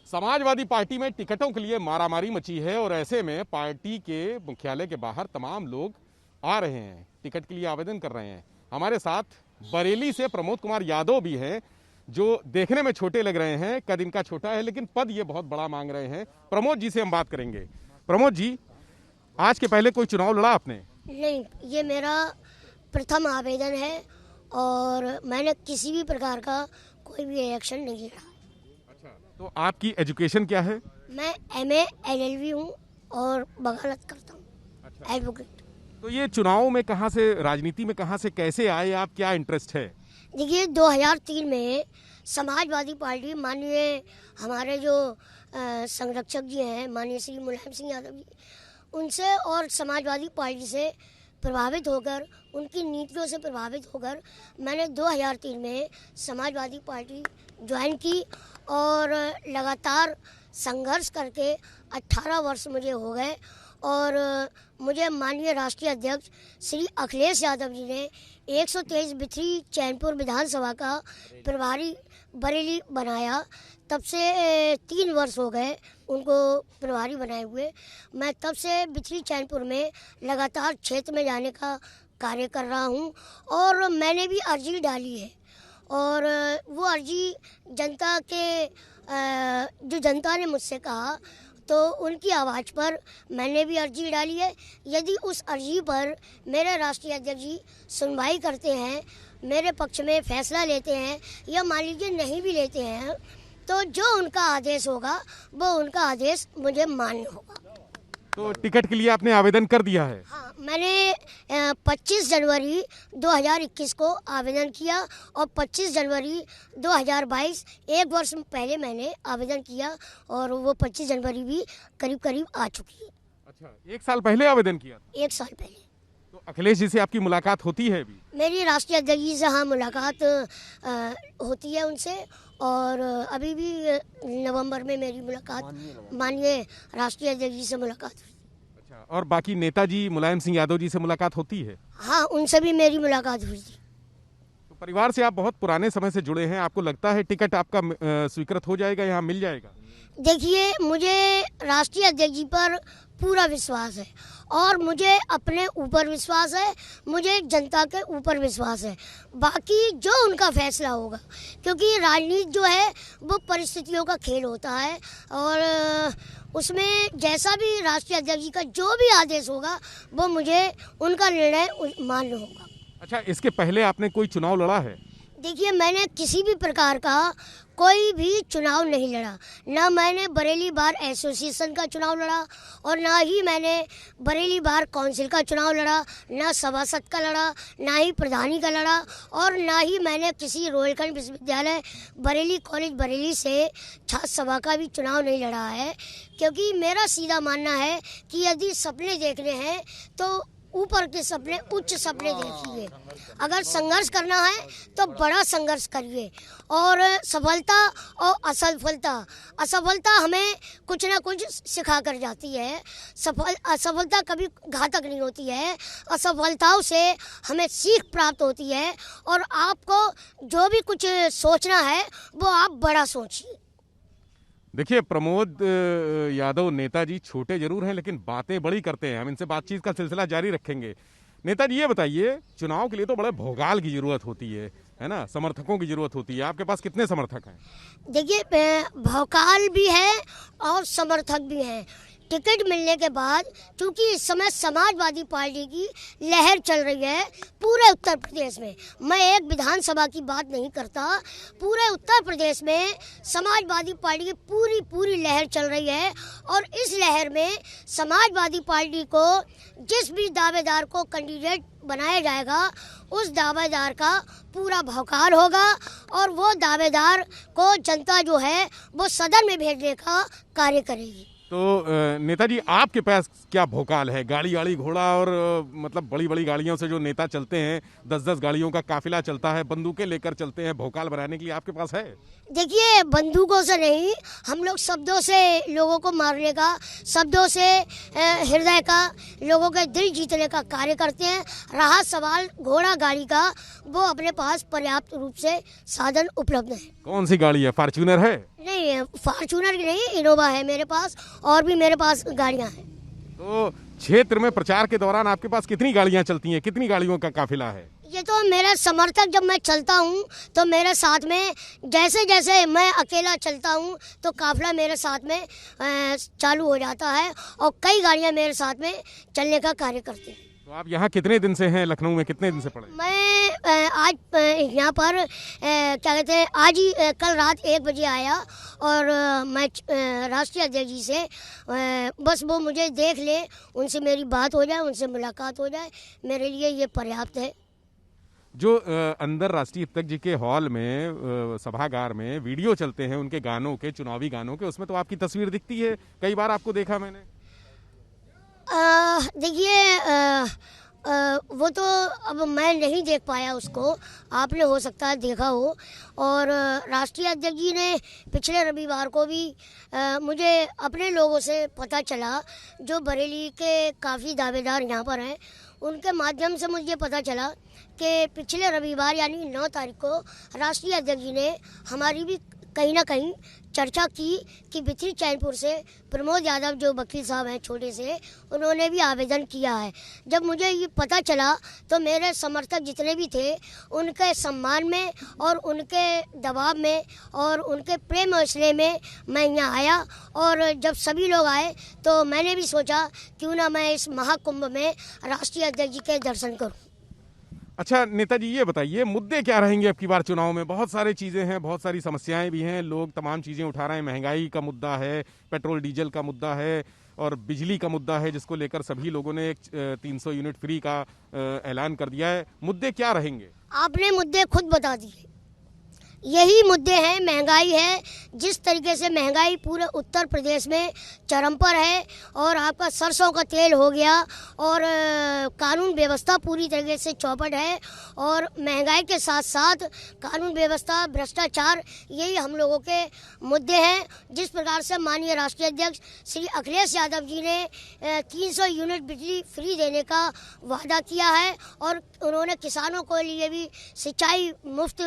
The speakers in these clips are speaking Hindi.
समाजवादी पार्टी में टिकटों के लिए मारामारी मची है और ऐसे में पार्टी के मुख्यालय के बाहर तमाम लोग आ रहे हैं, टिकट के लिए आवेदन कर रहे हैं। हमारे साथ बरेली से प्रमोद कुमार यादव भी हैं, जो देखने में छोटे लग रहे हैं, कद इनका छोटा है लेकिन पद ये बहुत बड़ा मांग रहे हैं। प्रमोद जी से हम बात करेंगे। प्रमोद जी, आज के पहले कोई चुनाव लड़ा आपने? नहीं, ये मेरा प्रथम आवेदन है और मैंने किसी भी प्रकार का कोई भी इलेक्शन नहीं लड़ा। अच्छा, तो आपकी एजुकेशन क्या है? मैं MA LLB हूँ और वकालत करता हूँ। अच्छा। एडवोकेट। तो ये चुनाव में कहाँ से, राजनीति में कहाँ से कैसे आए आप, क्या इंटरेस्ट है? देखिए, 2003 में समाजवादी पार्टी, माननीय हमारे जो संरक्षक जी हैं, माननीय श्री मुलायम सिंह यादव जी, उनसे और समाजवादी पार्टी से प्रभावित होकर, उनकी नीतियों से प्रभावित होकर मैंने 2003 में समाजवादी पार्टी ज्वाइन की और लगातार संघर्ष करके 18 वर्ष मुझे हो गए और मुझे माननीय राष्ट्रीय अध्यक्ष श्री अखिलेश यादव जी ने 123 बिथरी चैनपुर विधानसभा का प्रभारी बरेली बनाया। तब से 3 वर्ष हो गए उनको प्रभारी बनाए हुए। मैं तब से बिथरी चैनपुर में लगातार क्षेत्र में जाने का कार्य कर रहा हूं और मैंने भी अर्जी डाली है और वो अर्जी जनता के जो जनता ने मुझसे कहा तो उनकी आवाज़ पर मैंने भी अर्जी डाली है। यदि उस अर्जी पर मेरे राष्ट्रीय अध्यक्ष जी सुनवाई करते हैं, मेरे पक्ष में फैसला लेते हैं या मान लीजिए नहीं भी लेते हैं, तो जो उनका आदेश होगा वो उनका आदेश मुझे मान्य होगा। तो टिकट के लिए आपने आवेदन कर दिया है? हाँ, मैंने 25 जनवरी 2021 को आवेदन किया और 25 जनवरी 2022 1 वर्ष पहले मैंने आवेदन किया और वो 25 जनवरी भी करीब करीब आ चुकी है। अच्छा, 1 साल पहले आवेदन किया? 1 साल पहले। तो अखिलेश जी से आपकी मुलाकात होती है अभी? मेरी राष्ट्रीय अध्यक्ष जी से हाँ मुलाकात होती है उनसे और अभी भी नवंबर में मेरी मुलाकात माननीय राष्ट्रीय अध्यक्ष जी से मुलाकात हुई। अच्छा, और बाकी नेताजी मुलायम सिंह यादव जी से मुलाकात होती है? हाँ, उनसे भी मेरी मुलाकात हुई थी। तो परिवार से आप बहुत पुराने समय से जुड़े हैं, आपको लगता है टिकट आपका स्वीकृत हो जाएगा, यहाँ मिल जाएगा? देखिए, मुझे राष्ट्रीय अध्यक्ष जी पर पूरा विश्वास है और मुझे अपने ऊपर विश्वास है, मुझे जनता के ऊपर विश्वास है। बाकी जो उनका फैसला होगा, क्योंकि राजनीति जो है वो परिस्थितियों का खेल होता है और उसमें जैसा भी राष्ट्रीय अध्यक्ष जी का जो भी आदेश होगा वो मुझे उनका निर्णय मान्य होगा। अच्छा, इसके पहले आपने कोई चुनाव लड़ा है? देखिए, मैंने किसी भी प्रकार का कोई भी चुनाव नहीं लड़ा। ना मैंने बरेली बार एसोसिएशन का चुनाव लड़ा और ना ही मैंने बरेली बार काउंसिल का चुनाव लड़ा, ना सभासद का लड़ा, ना ही प्रधानी का लड़ा और ना ही मैंने किसी रोहिलखंड विश्वविद्यालय बरेली कॉलेज बरेली से छात्र सभा का भी चुनाव नहीं लड़ा है। क्योंकि मेरा सीधा मानना है कि यदि सपने देखने हैं तो ऊपर के सपने, उच्च सपने देखिए। अगर संघर्ष करना है तो बड़ा संघर्ष करिए और सफलता और असफलता हमें कुछ ना कुछ सिखा कर जाती है। असफलता कभी घातक नहीं होती है, असफलताओं से हमें सीख प्राप्त होती है और आपको जो भी कुछ सोचना है वो आप बड़ा सोचिए। देखिए, प्रमोद यादव नेताजी छोटे जरूर हैं लेकिन बातें बड़ी करते हैं। हम इनसे बातचीत का सिलसिला जारी रखेंगे। नेताजी, ये बताइए, चुनाव के लिए तो बड़े भोगाल की जरूरत होती है ना, समर्थकों की जरूरत होती है। आपके पास कितने समर्थक हैं? देखिए, भोकाल भी है और समर्थक भी हैं। टिकट मिलने के बाद, क्योंकि इस समय समाजवादी पार्टी की लहर चल रही है पूरे उत्तर प्रदेश में, मैं एक विधानसभा की बात नहीं करता, पूरे उत्तर प्रदेश में समाजवादी पार्टी की पूरी लहर चल रही है और इस लहर में समाजवादी पार्टी को जिस भी दावेदार को कैंडिडेट बनाया जाएगा उस दावेदार का पूरा भौकाल होगा और वो दावेदार को जनता जो है वो सदन में भेजने का कार्य करेगी। तो नेताजी, आपके पास क्या भोकाल है? गाड़ी घोड़ा और मतलब बड़ी गाड़ियों से जो नेता चलते हैं, 10-10 गाड़ियों का काफिला चलता है, बंदूकें लेकर चलते हैं, भोकाल बनाने के लिए आपके पास है? देखिए, बंदूकों से नहीं, हम लोग शब्दों से लोगों को मारने का, शब्दों से हृदय का, लोगों के दिल जीतने का कार्य करते हैं। रहा सवाल घोड़ा गाड़ी का, वो अपने पास पर्याप्त रूप से साधन उपलब्ध है। कौन सी गाड़ी है, फॉर्च्यूनर है? नहीं, फॉर्च्यूनर की नहीं, इनोवा है मेरे पास, और भी मेरे पास गाड़ियां हैं। तो क्षेत्र में प्रचार के दौरान आपके पास कितनी गाड़ियां चलती हैं, कितनी गाड़ियों का काफिला है? ये तो मेरा समर्थक, जब मैं चलता हूँ तो मेरे साथ में, जैसे जैसे मैं अकेला चलता हूँ तो काफिला मेरे साथ में चालू हो जाता है, और कई गाड़ियाँ मेरे साथ में चलने का कार्य करती हैं। तो आप यहाँ कितने दिन से हैं, लखनऊ में कितने दिन से पड़े? मैं आज यहाँ पर क्या कहते हैं, आज ही कल रात 1 बजे आया, और मैं राष्ट्रीय अध्यक्ष जी से बस वो मुझे देख ले, उनसे मेरी बात हो जाए, उनसे मुलाकात हो जाए, मेरे लिए ये पर्याप्त है। जो अंदर राष्ट्रीय अध्यक्ष जी के हॉल में, सभागार में वीडियो चलते हैं उनके गानों के, चुनावी गानों के, उसमें तो आपकी तस्वीर दिखती है, कई बार आपको देखा मैंने। देखिए, वो तो अब मैं नहीं देख पाया उसको, आपने हो सकता है देखा हो। और राष्ट्रीय अध्यक्ष जी ने पिछले रविवार को भी मुझे अपने लोगों से पता चला, जो बरेली के काफ़ी दावेदार यहाँ पर हैं, उनके माध्यम से मुझे पता चला कि पिछले रविवार यानी 9 तारीख को राष्ट्रीय अध्यक्ष जी ने हमारी भी कहीं ना कहीं चर्चा की कि बिथरी चैनपुर से प्रमोद यादव, जो वकील साहब हैं छोटे से, उन्होंने भी आवेदन किया है। जब मुझे ये पता चला तो मेरे समर्थक जितने भी थे, उनके सम्मान में और उनके दबाव में और उनके प्रेम और स्नेह में मैं यहाँ आया। और जब सभी लोग आए तो मैंने भी सोचा क्यों ना मैं इस महाकुंभ में राष्ट्रीय अध्यक्ष जी के दर्शन करूँ। अच्छा नेताजी, ये बताइए मुद्दे क्या रहेंगे अब की बार चुनाव में? बहुत सारी चीज़ें हैं, बहुत सारी समस्याएं भी हैं, लोग तमाम चीज़ें उठा रहे हैं। महंगाई का मुद्दा है, पेट्रोल डीजल का मुद्दा है, और बिजली का मुद्दा है, जिसको लेकर सभी लोगों ने 300 यूनिट फ्री का ऐलान कर दिया है। मुद्दे क्या रहेंगे? आपने मुद्दे खुद बता दिए, यही मुद्दे हैं। महंगाई है, जिस तरीके से महंगाई पूरे उत्तर प्रदेश में चरम पर है, और आपका सरसों का तेल हो गया, और कानून व्यवस्था पूरी तरीके से चौपट है, और महंगाई के साथ साथ कानून व्यवस्था, भ्रष्टाचार, यही हम लोगों के मुद्दे हैं। जिस प्रकार से माननीय राष्ट्रीय अध्यक्ष श्री अखिलेश यादव जी ने 300 यूनिट बिजली फ्री देने का वादा किया है, और उन्होंने किसानों के लिए भी सिंचाई मुफ्त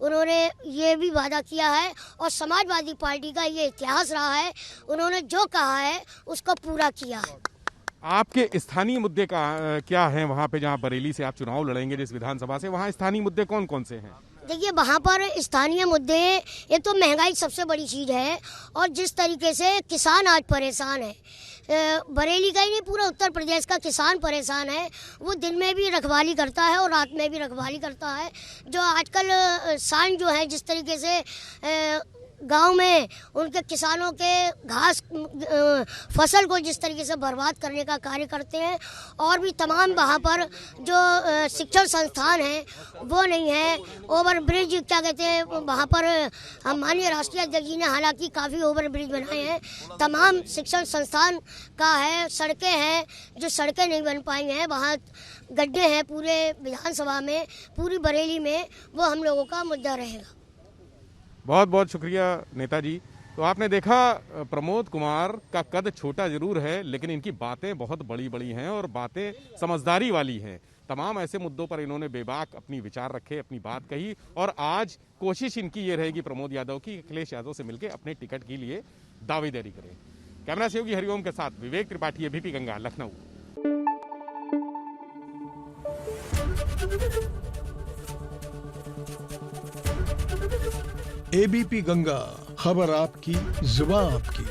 उन्होंने ये भी वादा किया है। और समाजवादी पार्टी का ये इतिहास रहा है, उन्होंने जो कहा है उसको पूरा किया है। आपके स्थानीय मुद्दे का क्या है वहाँ पे, जहाँ बरेली से आप चुनाव लड़ेंगे जिस विधानसभा से, वहाँ स्थानीय मुद्दे कौन कौन से हैं? देखिए, वहाँ पर स्थानीय मुद्दे, एक तो महंगाई सबसे बड़ी चीज़ है, और जिस तरीके से किसान आज परेशान है, बरेली का ही नहीं पूरा उत्तर प्रदेश का किसान परेशान है। वो दिन में भी रखवाली करता है और रात में भी रखवाली करता है। जो आजकल सांड जो है, जिस तरीके से गांव में उनके किसानों के घास फसल को जिस तरीके से बर्बाद करने का कार्य करते हैं, और भी तमाम वहाँ पर जो शिक्षण संस्थान हैं वो नहीं है। ओवर ब्रिज क्या कहते हैं, वहाँ पर हम माननीय राष्ट्रीय अध्यक्ष जी ने हालांकि काफ़ी ओवर ब्रिज बनाए हैं, तमाम शिक्षण संस्थान का है। सड़कें हैं, जो सड़कें नहीं बन पाई हैं, वहाँ गड्ढे हैं पूरे विधानसभा में, पूरी बरेली में, वो हम लोगों का मुद्दा रहेगा। बहुत बहुत शुक्रिया नेताजी। तो आपने देखा, प्रमोद कुमार का कद छोटा जरूर है, लेकिन इनकी बातें बहुत बड़ी बड़ी हैं और बातें समझदारी वाली हैं। तमाम ऐसे मुद्दों पर इन्होंने बेबाक अपनी विचार रखे, अपनी बात कही, और आज कोशिश इनकी ये रहेगी प्रमोद यादव की, अखिलेश यादव से मिलकर अपने टिकट के लिए दावेदारी करें। कैमरा सहयोगी हरिओम के साथ विवेक त्रिपाठी, एबीपी गंगा, लखनऊ। एबीपी गंगा, खबर आपकी, जुबान आपकी।